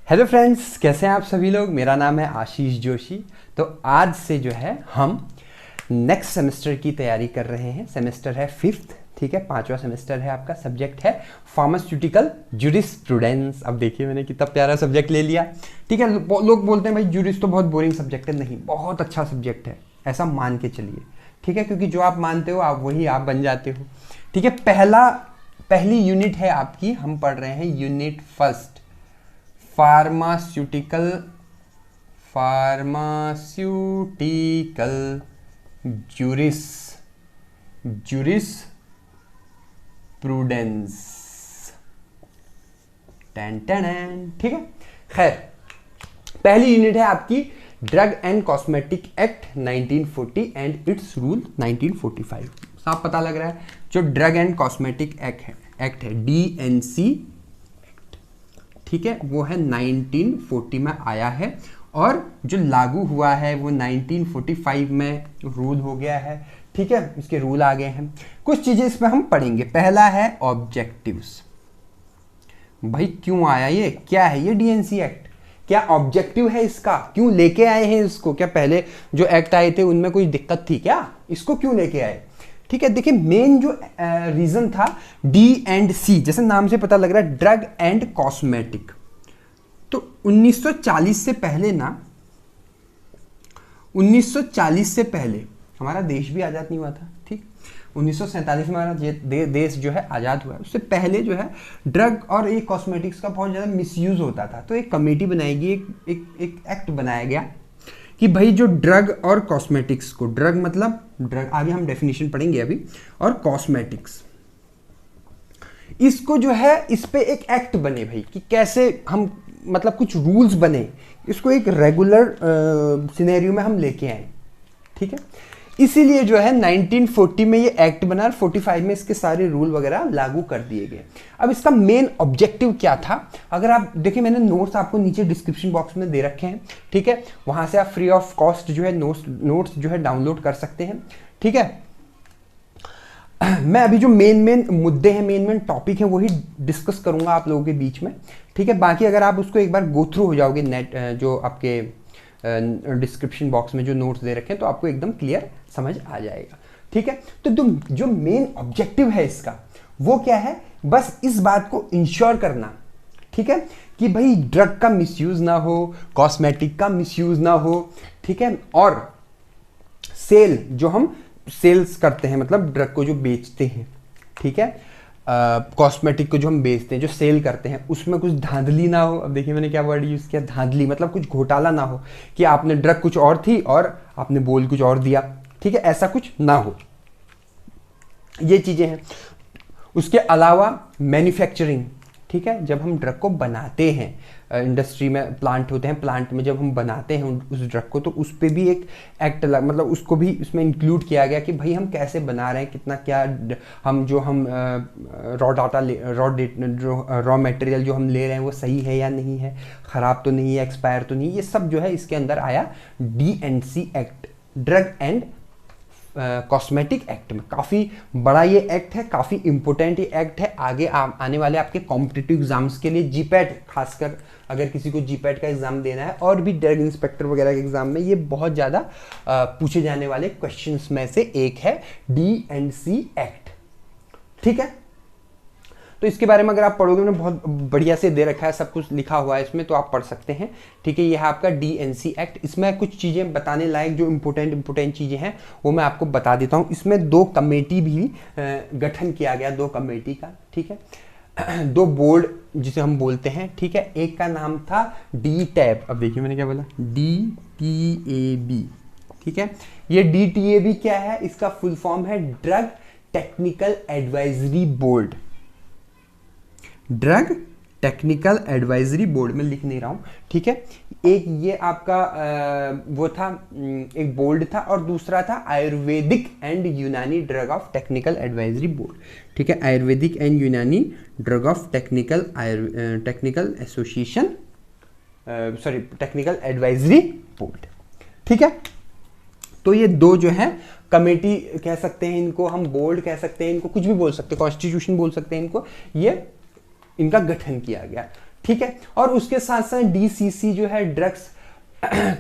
Hello friends, कैसे हैं आप सभी लोग। मेरा नाम है आशीष जोशी। तो आज से जो है हम नेक्स्ट सेमेस्टर की तैयारी कर रहे हैं। सेमेस्टर है 5th, ठीक है, 5वां सेमेस्टर है आपका। सब्जेक्ट है फार्मास्यूटिकल जूरिस्प्रूडेंस। अब देखिए मैंने कितना प्यारा सब्जेक्ट ले लिया, ठीक है। लोग बोलते हैं भाई जूरिस तो बहुत बोरिंग सब्जेक्ट है। नहीं, बहुत अच्छा सब्जेक्ट है, ऐसा मान के चलिए, ठीक है, क्योंकि जो आप मानते हो आप वही आप बन जाते हो, ठीक है। पहली यूनिट है आपकी, हम पढ़ रहे हैं यूनिट फर्स्ट, फार्मास्यूटिकल जूरिस्प्रूडेंस, ठीक है। खैर, पहली यूनिट है आपकी drug and cosmetic act 1940 and it's rule 1945। साफ पता लग रहा है, जो ड्रग एंड कॉस्मेटिक एक्ट है DNC, ठीक है, वो है 1940 में आया है और जो लागू हुआ है वो 1945 में रूल हो गया है, ठीक है। इसके रूल आ गए हैं। कुछ चीजें इसमें हम पढ़ेंगे। पहला है ऑब्जेक्टिव्स। भाई क्यों आया ये, क्या है ये DNC एक्ट, क्या ऑब्जेक्टिव है इसका, क्यों लेके आए हैं इसको। क्या पहले जो एक्ट आए थे उनमें कोई दिक्कत थी क्या, इसको क्यों लेके आए, ठीक है। देखिए मेन जो रीजन था D&C, जैसे नाम से पता लग रहा है, ड्रग एंड कॉस्मेटिक। तो 1940 से पहले ना, 1940 से पहले हमारा देश भी आजाद नहीं हुआ था, ठीक। 1947 में हमारा देश जो है आजाद हुआ है। उससे पहले जो है ड्रग और ये कॉस्मेटिक्स का बहुत ज्यादा मिसयूज होता था। तो एक कमेटी बनाएगी, एक एक्ट बनाया गया कि भाई जो ड्रग और कॉस्मेटिक्स को, ड्रग मतलब ड्रग, आगे हम डेफिनेशन पढ़ेंगे अभी, और कॉस्मेटिक्स, इसको जो है इस पे एक एक्ट बने भाई, कि कैसे हम, मतलब कुछ रूल्स बने, इसको एक रेगुलर सिनेरियो में हम लेके आए, ठीक है। इसीलिए जो है 1940 में ये एक्ट बना और 45 में इसके सारे रूल वगैरह लागू कर दिए गए। अब इसका मेन ऑब्जेक्टिव क्या था, अगर आप देखिए, मैंने नोट्स आपको नीचे डिस्क्रिप्शन बॉक्स में दे रखे हैं, ठीक है। वहां से आप फ्री ऑफ कॉस्ट जो है नोट्स जो है डाउनलोड कर सकते हैं, ठीक है। मैं अभी जो मेन मुद्दे हैं, मेन टॉपिक है, वही डिस्कस करूंगा आप लोगों के बीच में, ठीक है। बाकी अगर आप उसको एक बार गो थ्रू हो जाओगे, नेट जो आपके डिस्क्रिप्शन बॉक्स में जो नोट्स दे रखे हैं, तो आपको एकदम क्लियर समझ आ जाएगा, ठीक है। तो जो मेन ऑब्जेक्टिव है इसका, वो क्या है, बस इस बात को इंश्योर करना, ठीक है, कि भाई ड्रग का मिसयूज ना हो, कॉस्मेटिक का मिसयूज ना हो, ठीक है। और सेल, जो हम सेल्स करते हैं, मतलब ड्रग को जो बेचते हैं, ठीक है, कॉस्मेटिक को जो हम बेचते हैं, जो सेल करते हैं, उसमें कुछ धांधली ना हो। अब देखिए मैंने क्या वर्ड यूज किया, धांधली, मतलब कुछ घोटाला ना हो, कि आपने ड्रग कुछ और थी और आपने बोल कुछ और दिया, ठीक है, ऐसा कुछ ना हो, ये चीजें हैं। उसके अलावा मैन्युफैक्चरिंग, ठीक है, जब हम ड्रग को बनाते हैं, इंडस्ट्री में प्लांट होते हैं, प्लांट में जब हम बनाते हैं उस ड्रग को, तो उस पर भी एक एक्ट मतलब उसको भी इसमें इंक्लूड किया गया कि भाई हम कैसे बना रहे हैं, कितना क्या हम रॉ मटेरियल जो हम ले रहे हैं वो सही है या नहीं है, ख़राब तो नहीं है, एक्सपायर तो नहीं, ये सब जो है इसके अंदर आया DNC act, drug and cosmetic act में। काफ़ी बड़ा ये एक्ट है, काफ़ी इंपॉर्टेंट ये एक्ट है। आगे आने वाले आपके कॉम्पिटिटिव एग्जाम्स के लिए, जीपैट खासकर अगर किसी को जीपैट का एग्जाम देना है, और भी ड्रग इंस्पेक्टर वगैरह के एग्जाम में, ये बहुत ज़्यादा पूछे जाने वाले क्वेश्चंस में से एक है DNC एक्ट, ठीक है। तो इसके बारे में अगर आप पढ़ोगे, मैंने बहुत बढ़िया से दे रखा है, सब कुछ लिखा हुआ है इसमें, तो आप पढ़ सकते हैं, ठीक है। यह है आपका DNC एक्ट। इसमें कुछ चीज़ें बताने लायक, जो इंपॉर्टेंट चीज़ें हैं वो मैं आपको बता देता हूँ। इसमें 2 कमेटी भी गठन किया गया, 2 कमेटी का, ठीक है, 2 बोर्ड जिसे हम बोलते हैं, ठीक है। एक का नाम था DTAB, अब देखिए मैंने क्या बोला, DTAB, ठीक है। ये DTAB क्या है, इसका फुल फॉर्म है drug technical advisory board, drug technical advisory board में लिख नहीं रहा हूं, ठीक है। एक ये आपका वो था, एक बोर्ड था, और दूसरा था आयुर्वेदिक एंड यूनानी drug of technical advisory board, ठीक है। आयुर्वेदिक एंड यूनानी drug of technical association, sorry, technical advisory board, ठीक है। तो ये 2 जो है कमेटी कह सकते हैं इनको, हम बोर्ड कह सकते हैं इनको, कुछ भी बोल सकते हैं, कॉन्स्टिट्यूशन बोल सकते हैं इनको, ये इनका गठन किया गया, ठीक है। और उसके साथ साथ DCC जो है, ड्रग्स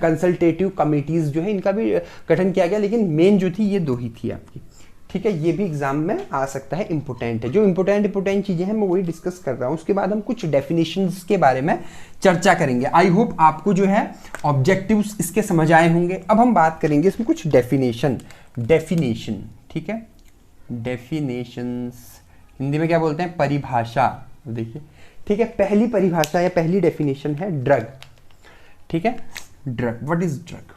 कंसल्टेटिव कमिटीज जो है, इनका भी गठन किया गया, लेकिन मेन जो थी ये 2 ही थी आपकी, ठीक है। ये भी एग्जाम में आ सकता है, इंपोर्टेंट है। जो इंपोर्टेंट चीजें हैं मैं वही डिस्कस कर रहा हूं। उसके बाद हम कुछ डेफिनेशंस के बारे में चर्चा करेंगे। आई होप आपको जो है ऑब्जेक्टिव्स इसके समझ आए होंगे। अब हम बात करेंगे इसमें कुछ डेफिनेशन, ठीक है। डेफिनेशंस हिंदी में क्या बोलते हैं, परिभाषा। देखिए, ठीक है, पहली परिभाषा या पहली डेफिनेशन है ड्रग, ठीक है। Drug, what is drug?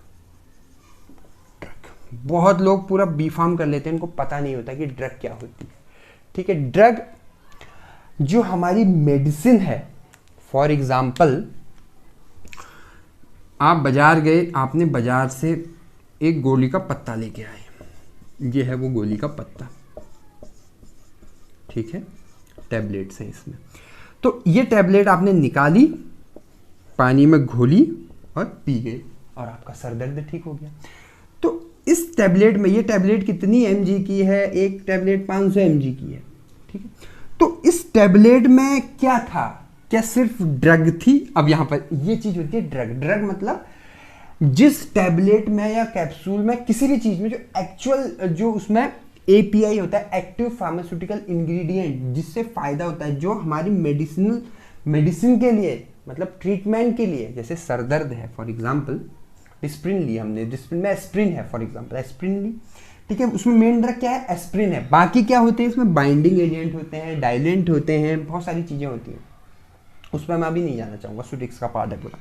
बहुत लोग पूरा बीफार्म कर लेते हैं, इनको पता नहीं होता कि ड्रग क्या होती है, ठीक है। ड्रग जो हमारी मेडिसिन है, फॉर एग्जाम्पल आप बाजार गए, आपने बाजार से एक गोली का पत्ता लेके आए, ये है वो गोली का पत्ता, ठीक है। टैबलेट्स हैं इसमें, तो ये टैबलेट आपने निकाली, पानी में घोली और पी गए और आपका सर दर्द ठीक हो गया। तो इस टैबलेट में, ये टैबलेट कितनी mg की है? एक टैबलेट 500 mg की है, ठीक है। तो इस टैबलेट में क्या था? क्या सिर्फ ड्रग थी? अब यहां पर ये चीज होती है ड्रग। ड्रग मतलब जिस टैबलेट में या कैप्सूल में, किसी भी चीज में जो एक्चुअल, जो उसमें API होता है, एक्टिव फार्मास्यूटिकल इंग्रेडिएंट, जिससे फायदा होता है, जो हमारी मेडिसिन के लिए, मतलब ट्रीटमेंट के लिए, जैसे सर दर्द है फॉर एग्जाम्पल, डिस्प्रिन ली हमने, डिस्प्रिन में एस्प्रिन है फॉर एग्जांपल, एस्प्रिन ली, ठीक है। उसमें मेन ड्रग क्या है? एस्प्रिन है। बाकी क्या होते हैं इसमें? बाइंडिंग एजेंट होते हैं, डाइलेंट होते हैं, बहुत सारी चीजें होती हैं, उसमें मैं अभी नहीं जाना चाहूंगा, सुटिक्स का पार्ट है पूरा।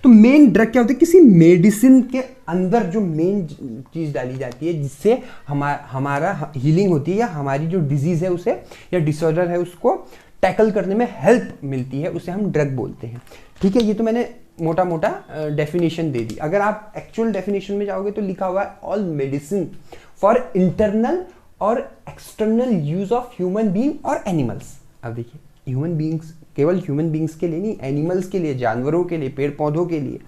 तो मेन ड्रग क्या होता है? किसी मेडिसिन के अंदर जो मेन चीज डाली जाती है, जिससे हमारा हीलिंग होती है, या हमारी जो डिजीज है उसे, या डिसऑर्डर है उसको टैकल करने में हेल्प मिलती है, उसे हम ड्रग बोलते हैं, ठीक है। ये तो मैंने मोटा मोटा डेफिनेशन दे दी। अगर आप एक्चुअल डेफिनेशन में जाओगे तो लिखा हुआ है ऑल मेडिसिन फॉर इंटरनल और external use of human being और एनिमल्स। अब देखिए, ह्यूमन बीइंग्स, केवल ह्यूमन बीइंग्स के लिए नहीं, एनिमल्स के लिए, जानवरों के लिए, पेड़ पौधों के लिए,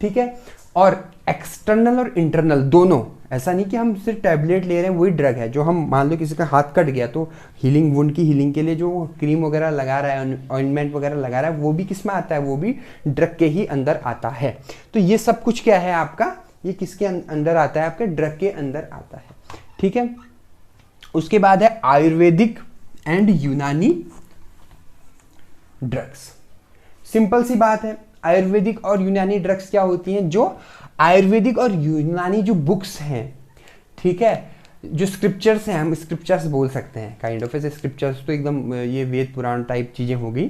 ठीक है। और एक्सटर्नल और इंटरनल दोनों, ऐसा नहीं कि हम सिर्फ टैबलेट ले रहे हैं वही ड्रग है। जो हम, मान लो किसी का हाथ कट गया तो हीलिंग, वुंड की हीलिंग के लिए जो क्रीम वगैरह लगा रहा है, ऑइंटमेंट वगैरह लगा रहा है, वो भी किस में आता है? वो भी ड्रग के ही अंदर आता है। तो ये सब कुछ क्या है आपका? ये किसके अंदर आता है? आपके ड्रग के अंदर आता है, ठीक है। उसके बाद है आयुर्वेदिक एंड यूनानी ड्रग्स। सिंपल सी बात है, आयुर्वेदिक और यूनानी ड्रग्स क्या होती हैं? जो आयुर्वेदिक और यूनानी जो बुक्स हैं, ठीक है, जो स्क्रिप्चर्स हैं, हम स्क्रिप्चर्स बोल सकते हैं, काइंड ऑफ ऐसे स्क्रिप्चर्स तो एकदम ये वेद पुराण टाइप चीजें हो गई,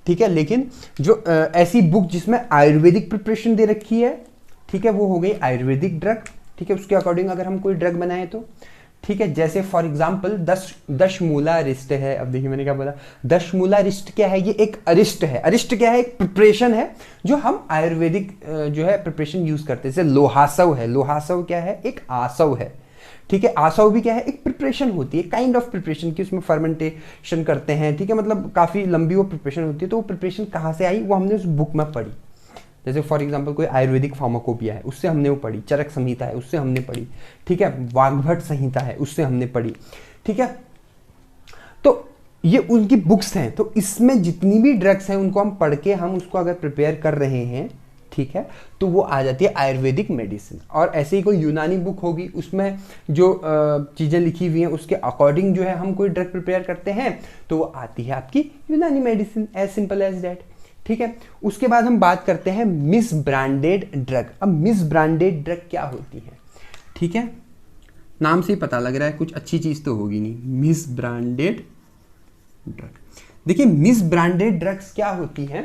ठीक है। लेकिन जो ऐसी बुक जिसमें आयुर्वेदिक प्रिपरेशन दे रखी है, ठीक है, वो हो गई आयुर्वेदिक ड्रग, ठीक है। उसके अकॉर्डिंग अगर हम कोई ड्रग बनाए तो, ठीक है। जैसे फॉर एग्जाम्पल दशमूला अरिष्ट है। अब देखिए मैंने क्या बोला, दशमूला अरिष्ट क्या है? ये एक अरिष्ट है। अरिष्ट क्या है? एक प्रिपरेशन है जो हम आयुर्वेदिक जो है प्रिपरेशन यूज करते हैं। जैसे लोहासव है। लोहासव क्या है? एक आसव है, ठीक है। आसव भी क्या है? एक प्रिपरेशन होती है, काइंड ऑफ प्रिपरेशन की, उसमें फर्मेंटेशन करते हैं, ठीक है। मतलब काफी लंबी वो प्रिपरेशन होती है। तो वो प्रिपरेशन कहाँ से आई? वो हमने उस बुक में पढ़ी। जैसे फॉर एग्जांपल कोई आयुर्वेदिक फार्माकोपिया है, उससे हमने वो पढ़ी। चरक संहिता है, उससे हमने पढ़ी, ठीक है। वाग्भट संहिता है, उससे हमने पढ़ी, ठीक है। तो ये उनकी बुक्स हैं। तो इसमें जितनी भी ड्रग्स हैं उनको हम पढ़ के, हम उसको अगर प्रिपेयर कर रहे हैं, ठीक है, तो वो आ जाती है आयुर्वेदिक मेडिसिन। और ऐसे ही कोई यूनानी बुक होगी, उसमें जो चीज़ें लिखी हुई हैं उसके अकॉर्डिंग जो है हम कोई ड्रग प्रिपेयर करते हैं, तो वो आती है आपकी Unani medicine. As simple as that, ठीक है। उसके बाद हम बात करते हैं मिस ब्रांडेड ड्रग। अब मिस ब्रांडेड ड्रग क्या होती है? ठीक है, नाम से ही पता लग रहा है कुछ अच्छी चीज तो होगी नहीं। मिस ब्रांडेड ड्रग, देखिए मिस ब्रांडेड ड्रग्स क्या होती हैं?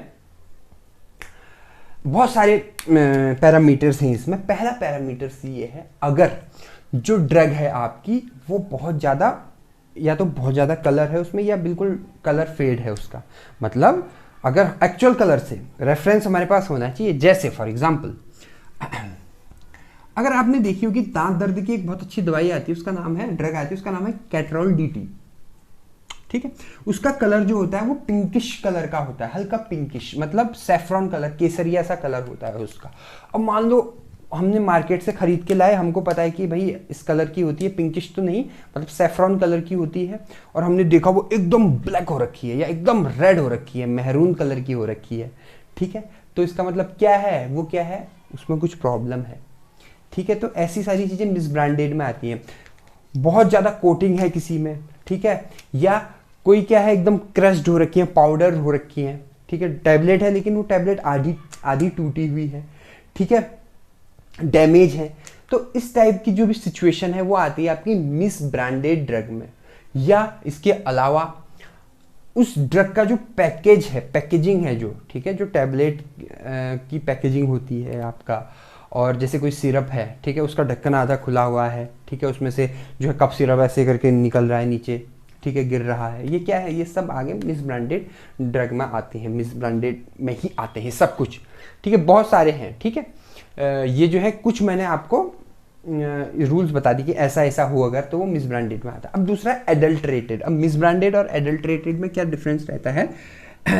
बहुत सारे पैरामीटर्स हैं इसमें। पहला पैरामीटर्स ये है, अगर जो ड्रग है आपकी वो बहुत ज़्यादा, या तो बहुत ज़्यादा कलर है उसमें, या बिल्कुल कलर फेड है उसका, मतलब अगर एक्चुअल कलर से रेफरेंस हमारे पास होना चाहिए। जैसे फॉर एग्जांपल अगर आपने देखी होगी दांत दर्द की एक बहुत अच्छी दवाई आती है, उसका नाम है, ड्रग आती है, उसका नाम है कैटरॉल डीटी, ठीक है। उसका कलर जो होता है वो पिंकिश कलर का होता है, हल्का पिंकिश, मतलब सैफ्रॉन कलर, केसरिया सा कलर होता है उसका। अब मान लो हमने मार्केट से खरीद के लाए, हमको पता है कि भाई इस कलर की होती है, पिंकिश तो नहीं, मतलब सैफरॉन कलर की होती है, और हमने देखा वो एकदम ब्लैक हो रखी है या एकदम रेड हो रखी है, मेहरून कलर की हो रखी है, ठीक है, तो इसका मतलब क्या है, वो क्या है, उसमें कुछ प्रॉब्लम है, ठीक है। तो ऐसी सारी चीज़ें मिसब्रांडेड में आती हैं। बहुत ज़्यादा कोटिंग है किसी में, ठीक है, या कोई क्या है एकदम क्रश्ड हो रखी है, पाउडर हो रखी है, ठीक है, टैबलेट है लेकिन वो टैबलेट आधी आधी टूटी हुई है, ठीक है, डैमेज है। तो इस टाइप की जो भी सिचुएशन है वो आती है आपकी मिस ब्रांडेड ड्रग में। या इसके अलावा उस ड्रग का जो पैकेज है, पैकेजिंग है जो, ठीक है, जो टैबलेट की पैकेजिंग होती है आपका, और जैसे कोई सिरप है, ठीक है, उसका ढक्कन आधा खुला हुआ है, ठीक है, उसमें से जो है कप सिरप ऐसे करके निकल रहा है नीचे, ठीक है, गिर रहा है, ये क्या है, ये सब आगे मिस ब्रांडेड ड्रग में आते हैं, मिस ब्रांडेड में ही आते हैं सब कुछ, ठीक है, बहुत सारे हैं, ठीक है। ये जो है कुछ मैंने आपको रूल्स बता दी कि ऐसा ऐसा हो अगर तो वो मिस ब्रांडेड में आता है। अब दूसरा एडल्ट्रेटेड। अब मिस ब्रांडेड और एडल्ट्रेटेड में क्या डिफरेंस रहता है,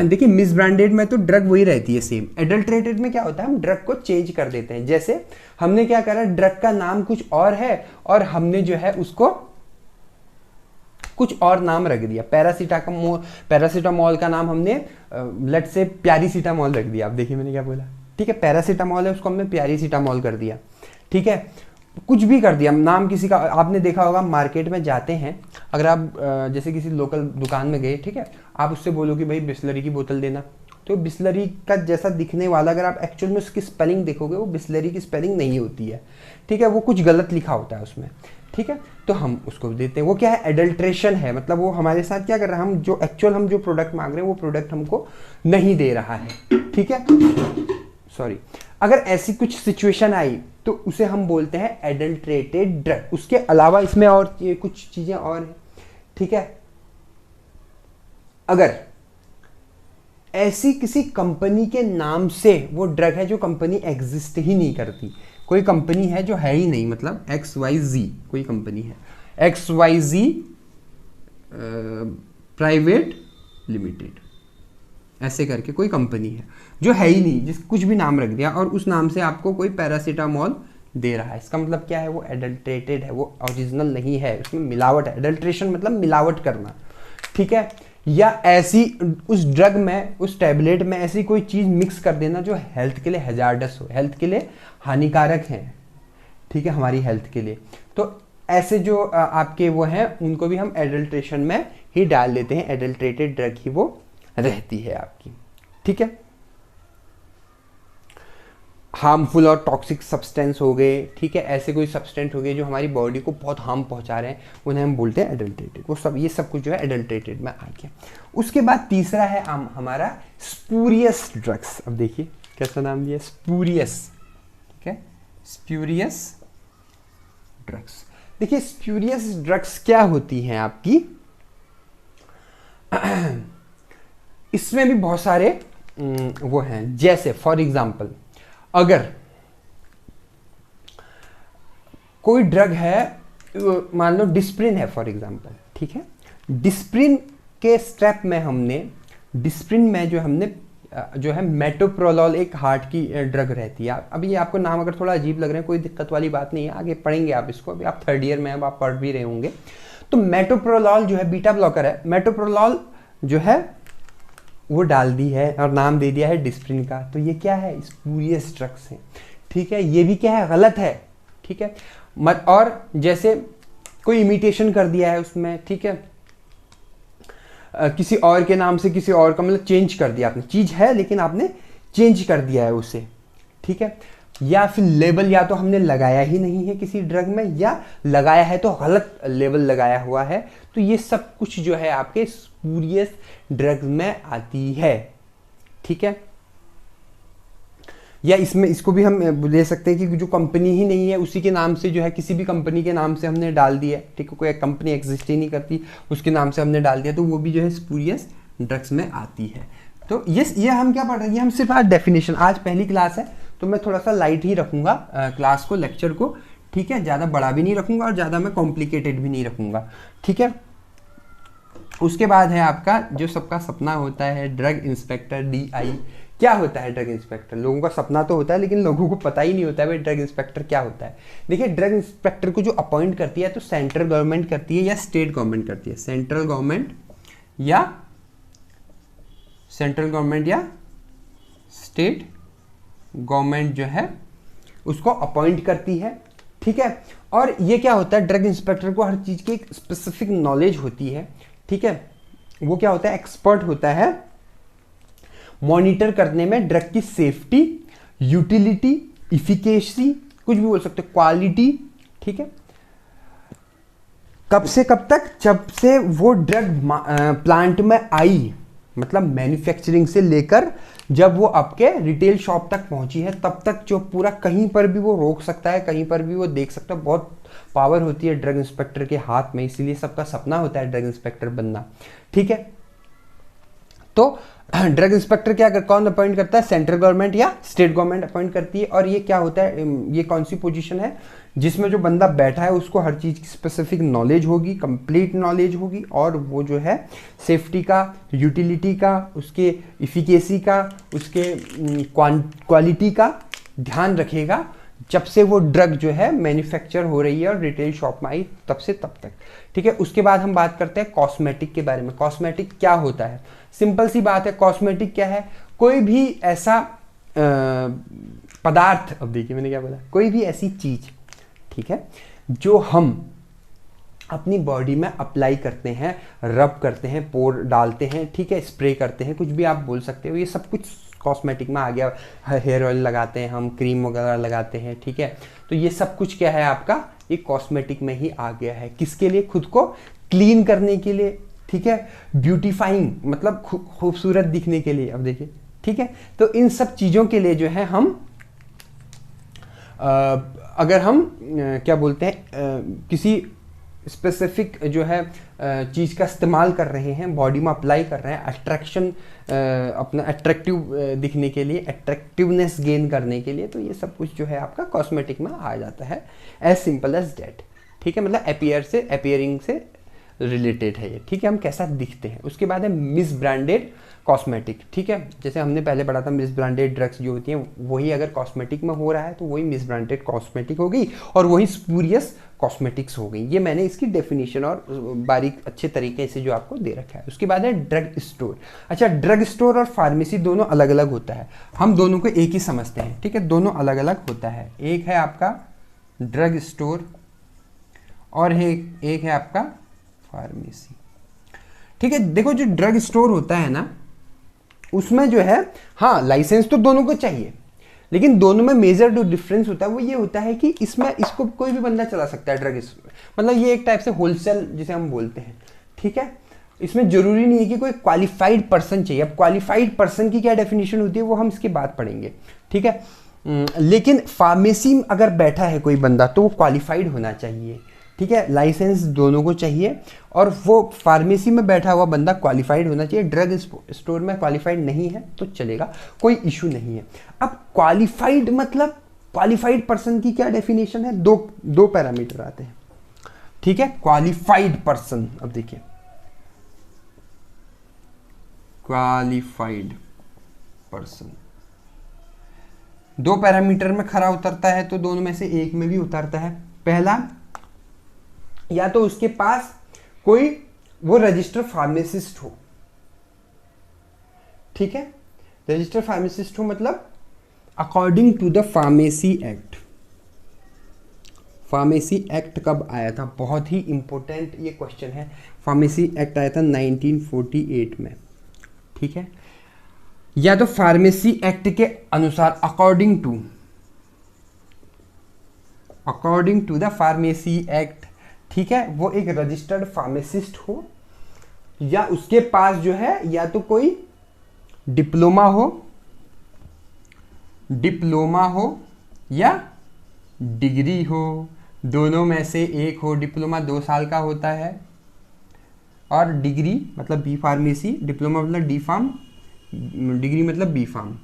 देखिए मिस ब्रांडेड में तो ड्रग वही रहती है सेम, एडल्ट्रेटेड में क्या होता है, हम ड्रग को चेंज कर देते हैं। जैसे हमने क्या करा, ड्रग का नाम कुछ और है और हमने जो है उसको कुछ और नाम रख दिया, पैरासीटामोल का नाम हमने लेट्स से प्यारीसीटामोल रख दिया। आप देखिए मैंने क्या बोला, ठीक है, पैरासीटामोल है उसको हमने प्यारीसीटामोल कर दिया, ठीक है, कुछ भी कर दिया नाम किसी का। आपने देखा होगा मार्केट में जाते हैं, अगर आप जैसे किसी लोकल दुकान में गए, ठीक है, आप उससे बोलो कि भाई बिस्लरी की बोतल देना, तो बिस्लरी का जैसा दिखने वाला अगर आप एक्चुअल में उसकी स्पेलिंग देखोगे वो बिस्लरी की स्पेलिंग नहीं होती है, ठीक है, वो कुछ गलत लिखा होता है उसमें, ठीक है, तो हम उसको देते हैं। वो क्या है, एडल्ट्रेशन है, मतलब वो हमारे साथ क्या कर रहा है, हम जो एक्चुअल हम जो प्रोडक्ट मांग रहे हैं वो प्रोडक्ट हमको नहीं दे रहा है, ठीक है, सॉरी। अगर ऐसी कुछ सिचुएशन आई तो उसे हम बोलते हैं एडल्ट्रेटेड ड्रग। उसके अलावा इसमें और कुछ चीजें और हैं, ठीक है, अगर ऐसी किसी कंपनी के नाम से वो ड्रग है जो कंपनी एग्जिस्ट ही नहीं करती, कोई कंपनी है जो है ही नहीं, मतलब XYZ कोई कंपनी है, XYZ प्राइवेट लिमिटेड ऐसे करके कोई कंपनी है जो है ही नहीं, जिस कुछ भी नाम रख दिया और उस नाम से आपको कोई पैरासीटामोल दे रहा है, इसका मतलब क्या है, वो एडल्ट्रेटेड है, वो ओरिजिनल नहीं है, उसमें मिलावट है। एडल्ट्रेशन मतलब मिलावट करना, ठीक है, या ऐसी उस ड्रग में, उस टैबलेट में ऐसी कोई चीज़ मिक्स कर देना जो हेल्थ के लिए हैजार्डस हो, हेल्थ के लिए हानिकारक है, ठीक है, हमारी हेल्थ के लिए। तो ऐसे जो आपके वो हैं उनको भी हम एडल्ट्रेशन में ही डाल देते हैं, एडल्ट्रेटेड ड्रग ही वो रहती है आपकी, ठीक है। हार्मफुल और टॉक्सिक सब्सटेंस हो गए, ठीक है, ऐसे कोई सब्सटेंस हो गए जो हमारी बॉडी को बहुत हार्म पहुंचा रहे हैं, उन्हें हम बोलते हैं एडल्ट्रेटेड। वो सब ये सब कुछ जो है एडल्ट्रेटेड में आ गया। उसके बाद तीसरा है हमारा स्पूरियस ड्रग्स। अब देखिए कैसा नाम दिया, स्पूरियस, ठीक है, स्पूरियस ड्रग्स। देखिए स्पूरियस ड्रग्स क्या होती हैं आपकी, इसमें भी बहुत सारे वो हैं, जैसे फॉर एग्जांपल अगर कोई ड्रग है, मान लो डिस्प्रिन है फॉर एग्जांपल, ठीक है, डिस्प्रिन के स्टेप में हमने, डिस्प्रिन में जो है मेटोप्रोलॉल एक हार्ट की ड्रग रहती है। अभी ये आपको नाम अगर थोड़ा अजीब लग रहे हैं, कोई दिक्कत वाली बात नहीं है, आगे पढ़ेंगे आप इसको, अभी आप 3rd ईयर में अब आप पढ़ भी रहे होंगे। तो मेटोप्रोलॉल जो है बीटा ब्लॉकर है, मेटोप्रोलॉल जो है वो डाल दी है और नाम दे दिया है डिस्प्रिन का, तो ये क्या है, स्पूरियस ड्रग्स है, ठीक है, ये भी क्या है, गलत है, ठीक है, मत। और जैसे कोई इमिटेशन कर दिया है उसमें, ठीक है, किसी और के नाम से किसी और का मतलब चेंज कर दिया आपने, चीज है लेकिन आपने चेंज कर दिया है उसे, ठीक है, या फिर लेबल या तो हमने लगाया ही नहीं है किसी ड्रग में, या लगाया है तो गलत लेबल लगाया हुआ है, तो ये सब कुछ जो है आपके स्पूरियस ड्रग में आती है, ठीक है। या इसमें इसको भी हम ले सकते हैं कि जो कंपनी ही नहीं है उसी के नाम से जो है, किसी भी कंपनी के नाम से हमने डाल दिया, ठीक है, कोई कंपनी एग्जिस्ट ही नहीं करती उसके नाम से हमने डाल दिया, तो वो भी जो है स्पूरियस ड्रग्स में आती है। तो ये हम क्या पढ़ रहे हैं, ये हम सिर्फ आज डेफिनेशन, आज पहली क्लास है तो मैं थोड़ा सा लाइट ही रखूंगा क्लास को, लेक्चर को, ठीक है, ज़्यादा बड़ा भी नहीं रखूंगा और ज़्यादा मैं कॉम्प्लिकेटेड भी नहीं रखूंगा, ठीक है। उसके बाद है आपका जो सबका सपना होता है ड्रग इंस्पेक्टर DI, क्या होता है ड्रग इंस्पेक्टर? लोगों का सपना तो होता है लेकिन लोगों को पता ही नहीं होता है भाई ड्रग इंस्पेक्टर क्या होता है। देखिए ड्रग इंस्पेक्टर को जो अपॉइंट करती है तो सेंट्रल गवर्नमेंट करती है या स्टेट गवर्नमेंट करती है? सेंट्रल गवर्नमेंट या स्टेट गवर्नमेंट जो है उसको अपॉइंट करती है, ठीक है। और ये क्या होता है, ड्रग इंस्पेक्टर को हर चीज़ की एक स्पेसिफिक नॉलेज होती है, ठीक है। वो क्या होता है, एक्सपर्ट होता है मॉनिटर करने में ड्रग की सेफ्टी, यूटिलिटी, इफिकेसी, कुछ भी बोल सकते हो, क्वालिटी, ठीक है। कब से कब तक? जब से वो ड्रग प्लांट में आई, मतलब मैन्युफैक्चरिंग से लेकर जब वो आपके रिटेल शॉप तक पहुंची है तब तक, जो पूरा कहीं पर भी वो रोक सकता है, कहीं पर भी वो देख सकता है। बहुत पावर होती है ड्रग इंस्पेक्टर के हाथ में, इसीलिए सबका सपना होता है ड्रग इंस्पेक्टर बनना, ठीक है। तो ड्रग इंस्पेक्टर क्या कौन अपॉइंट करता है? सेंट्रल गवर्नमेंट या स्टेट गवर्नमेंट अपॉइंट करती है। और ये क्या होता है, ये कौन सी पोजीशन है जिसमें जो बंदा बैठा है उसको हर चीज़ की स्पेसिफिक नॉलेज होगी, कंप्लीट नॉलेज होगी, और वो जो है सेफ्टी का, यूटिलिटी का, उसके इफिकेसी का, उसके क्वालिटी का ध्यान रखेगा जब से वो ड्रग जो है मैन्युफैक्चर हो रही है और रिटेल शॉप में आई तब से तब तक, ठीक है। उसके बाद हम बात करते हैं कॉस्मेटिक के बारे में। कॉस्मेटिक क्या होता है? सिंपल सी बात है, कॉस्मेटिक क्या है? कोई भी ऐसा पदार्थ, अब देखिए मैंने क्या बोला, कोई भी ऐसी चीज, ठीक है, जो हम अपनी बॉडी में अप्लाई करते हैं, रब करते हैं, पोर डालते हैं, ठीक है, स्प्रे करते हैं, कुछ भी आप बोल सकते हो, ये सब कुछ कॉस्मेटिक में आ गया। हेयर ऑयल लगाते हैं हम, क्रीम वगैरह लगाते हैं, ठीक है। तो ये सब कुछ क्या है आपका, ये कॉस्मेटिक में ही आ गया है। किसके लिए? खुद को क्लीन करने के लिए, ठीक है, ब्यूटीफाइंग, मतलब खूबसूरत दिखने के लिए। अब देखिए, ठीक है, तो इन सब चीज़ों के लिए जो है हम अगर हम क्या बोलते हैं, किसी स्पेसिफिक जो है चीज़ का इस्तेमाल कर रहे हैं, बॉडी में अप्लाई कर रहे हैं, अट्रैक्शन, अपना अट्रैक्टिव दिखने के लिए, अट्रैक्टिवनेस गेन करने के लिए, तो ये सब कुछ जो है आपका कॉस्मेटिक में आ जाता है। एज सिंपल एज दैट, ठीक है, मतलब अपीयरिंग से रिलेटेड है ये, ठीक है, हम कैसा दिखते हैं। उसके बाद है मिस ब्रांडेड कॉस्मेटिक, ठीक है, जैसे हमने पहले पढ़ा था मिस ब्रांडेड ड्रग्स जो होती हैं, वही अगर कॉस्मेटिक में हो रहा है तो वही मिस ब्रांडेड कॉस्मेटिक हो गई और वही स्पूरियस कॉस्मेटिक्स हो गई। ये मैंने इसकी डेफिनेशन और बारीक अच्छे तरीके से जो आपको दे रखा है। उसके बाद है ड्रग स्टोर। अच्छा, ड्रग स्टोर और फार्मेसी दोनों अलग अलग होता है, हम दोनों को एक ही समझते हैं, ठीक है, दोनों अलग अलग होता है। एक है आपका ड्रग स्टोर और एक है आपका फार्मेसी, ठीक है। देखो, जो ड्रग स्टोर होता है ना, उसमें जो है, हाँ, लाइसेंस तो दोनों को चाहिए, लेकिन दोनों में मेजर जो डिफरेंस होता है वो ये होता है कि इसमें इसको कोई भी बंदा चला सकता है ड्रग स्टोर, मतलब ये एक टाइप से होलसेल जिसे हम बोलते हैं, ठीक है। इसमें जरूरी नहीं है कि कोई क्वालिफाइड पर्सन चाहिए। अब क्वालिफाइड पर्सन की क्या डेफिनेशन होती है वो हम इसके बाद पढ़ेंगे, ठीक है। लेकिन फार्मेसी में अगर बैठा है कोई बंदा तो वो क्वालिफाइड होना चाहिए, ठीक है, लाइसेंस दोनों को चाहिए, और वो फार्मेसी में बैठा हुआ बंदा क्वालिफाइड होना चाहिए। ड्रग स्टोर में क्वालिफाइड नहीं है तो चलेगा, कोई इशू नहीं है। अब क्वालिफाइड मतलब क्वालिफाइड पर्सन की क्या डेफिनेशन है? दो पैरामीटर आते हैं, ठीक है। क्वालिफाइड पर्सन, अब देखिए, क्वालिफाइड पर्सन दो पैरामीटर में खरा उतरता है, तो दोनों में से एक में भी उतरता है। पहला, या तो उसके पास कोई वो रजिस्टर्ड फार्मासिस्ट हो, ठीक है, रजिस्टर्ड फार्मासिस्ट हो, मतलब according to the pharmacy act. Pharmacy act कब आया था? बहुत ही इंपॉर्टेंट ये क्वेश्चन है। फार्मेसी एक्ट आया था 1948 में, ठीक है। या तो फार्मेसी एक्ट के अनुसार, according to the pharmacy act, ठीक है, वो एक रजिस्टर्ड फार्मासिस्ट हो, या उसके पास जो है या तो कोई डिप्लोमा हो या डिग्री हो, दोनों में से एक हो। डिप्लोमा 2 साल का होता है और डिग्री मतलब बी फार्मेसी, डिप्लोमा मतलब डी फार्म, डिग्री मतलब बी फार्म,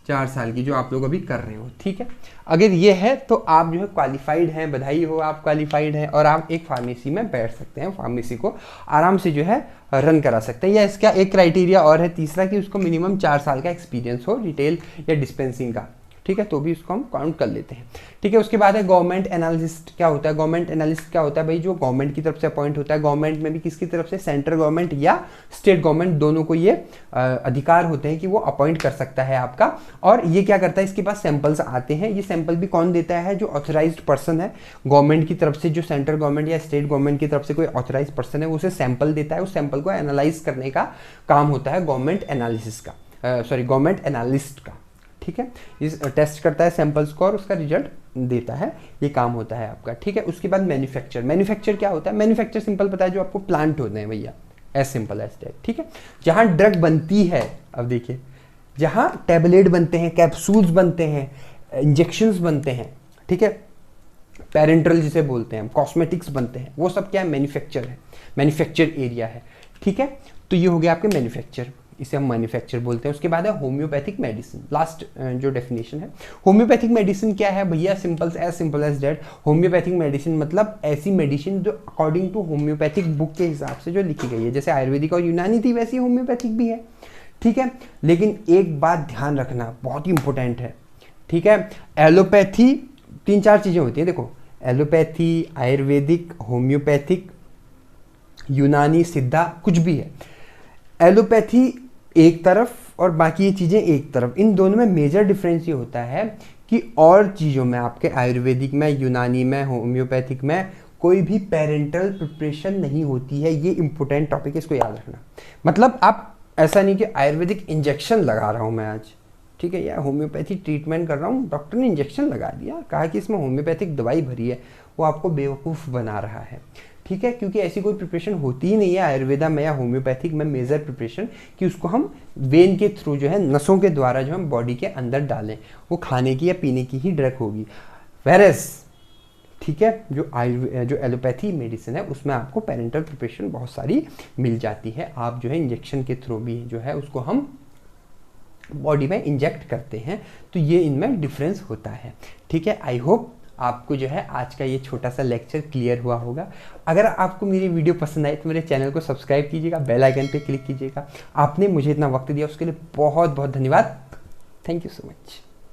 4 साल की जो आप लोग अभी कर रहे हो, ठीक है। अगर ये है तो आप जो है क्वालिफाइड हैं, बधाई हो, आप क्वालिफाइड हैं और आप एक फार्मेसी में बैठ सकते हैं, फार्मेसी को आराम से जो है रन करा सकते हैं। या इसका एक क्राइटेरिया और है तीसरा कि उसको मिनिमम 4 साल का एक्सपीरियंस हो रिटेल या डिस्पेंसिंग का, ठीक है, तो भी उसको हम काउंट कर लेते हैं, ठीक है। उसके बाद है गवर्नमेंट एनालिस्ट। क्या होता है गवर्नमेंट एनालिस्ट? क्या होता है भाई, जो गवर्नमेंट की तरफ से अपॉइंट होता है, गवर्नमेंट में भी किसकी तरफ से, सेंट्रल गवर्नमेंट या स्टेट गवर्नमेंट, दोनों को ये अधिकार होते हैं कि वो अपॉइंट कर सकता है आपका। और ये क्या करता है, इसके पास सैंपल्स आते हैं, ये सैंपल भी कौन देता है, जो ऑथराइज्ड पर्सन है गवर्नमेंट की तरफ से, जो सेंट्रल गवर्नमेंट या स्टेट गवर्नमेंट की तरफ से कोई ऑथराइज्ड पर्सन है, उसे सैंपल देता है, उस सैंपल को एनालाइज करने का काम होता है गवर्नमेंट एनालिसिस का, गवर्नमेंट एनालिस्ट का, ठीक है। इस टेस्ट करता है सैंपल्स को और उसका रिजल्ट देता है, ये काम होता है आपका, ठीक है। उसके बाद मैन्युफैक्चर। मैन्युफैक्चर क्या होता है? मैन्युफैक्चर सिंपल पता है, जो आपको प्लांट होते हैं भैया, एज सिंपल एज दैट, ठीक है। जहां ड्रग बनती है, अब देखिए, जहां टैबलेट बनते हैं, कैप्सूल्स बनते हैं, इंजेक्शंस बनते हैं, ठीक है, पेरेंटल जिसे बोलते हैं, कॉस्मेटिक्स बनते हैं, वो सब क्या है, मैन्युफैक्चर है, मैन्युफैक्चर एरिया है, ठीक है। तो ये हो गया आपके मैन्युफैक्चर, इसे हम मैन्युफैक्चर बोलते हैं। उसके बाद है होम्योपैथिक मेडिसिन, लास्ट जो डेफिनेशन है। होम्योपैथिक मेडिसिन क्या है भैया? Simple as that, homeopathic medicine मतलब ऐसी मेडिसिन जो अकॉर्डिंग टू होम्योपैथिक बुक के हिसाब से जो लिखी गई है, जैसे आयुर्वेदिक और यूनानी थी वैसी होम्योपैथिक भी है, ठीक है। लेकिन एक बात ध्यान रखना, बहुत ही इंपॉर्टेंट है, ठीक है। एलोपैथी 3-4 चीजें होती हैं, देखो, एलोपैथी, आयुर्वेदिक, होम्योपैथिक, यूनानी, सिद्धा, कुछ भी है। एलोपैथी एक तरफ और बाकी ये चीज़ें एक तरफ, इन दोनों में मेजर डिफरेंस ये होता है कि और चीज़ों में, आपके आयुर्वेदिक में, यूनानी में, होम्योपैथिक में कोई भी पेरेंटल प्रिपरेशन नहीं होती है। ये इंपॉर्टेंट टॉपिक है, इसको याद रखना। मतलब आप ऐसा नहीं कि आयुर्वेदिक इंजेक्शन लगा रहा हूँ मैं आज, ठीक है, या होम्योपैथी ट्रीटमेंट कर रहा हूँ, डॉक्टर ने इंजेक्शन लगा दिया, कहा कि इसमें होम्योपैथिक दवाई भरी है, वो आपको बेवकूफ़ बना रहा है, ठीक है। क्योंकि ऐसी कोई प्रिपरेशन होती ही नहीं है आयुर्वेदा में या होम्योपैथिक में, मेजर प्रिपरेशन, कि उसको हम वेन के थ्रू जो है, नसों के द्वारा जो हम बॉडी के अंदर डालें, वो खाने की या पीने की ही ड्रग होगी। वेरएस, ठीक है, जो एलोपैथी मेडिसिन है उसमें आपको पेरेंटल प्रिपरेशन बहुत सारी मिल जाती है, आप जो है इंजेक्शन के थ्रू भी जो है उसको हम बॉडी में इंजेक्ट करते हैं, तो ये इनमें डिफरेंस होता है, ठीक है। आई होप आपको जो है आज का ये छोटा सा लेक्चर क्लियर हुआ होगा। अगर आपको मेरी वीडियो पसंद आई तो मेरे चैनल को सब्सक्राइब कीजिएगा, बेल आइकन पे क्लिक कीजिएगा। आपने मुझे इतना वक्त दिया उसके लिए बहुत बहुत धन्यवाद। Thank you so much.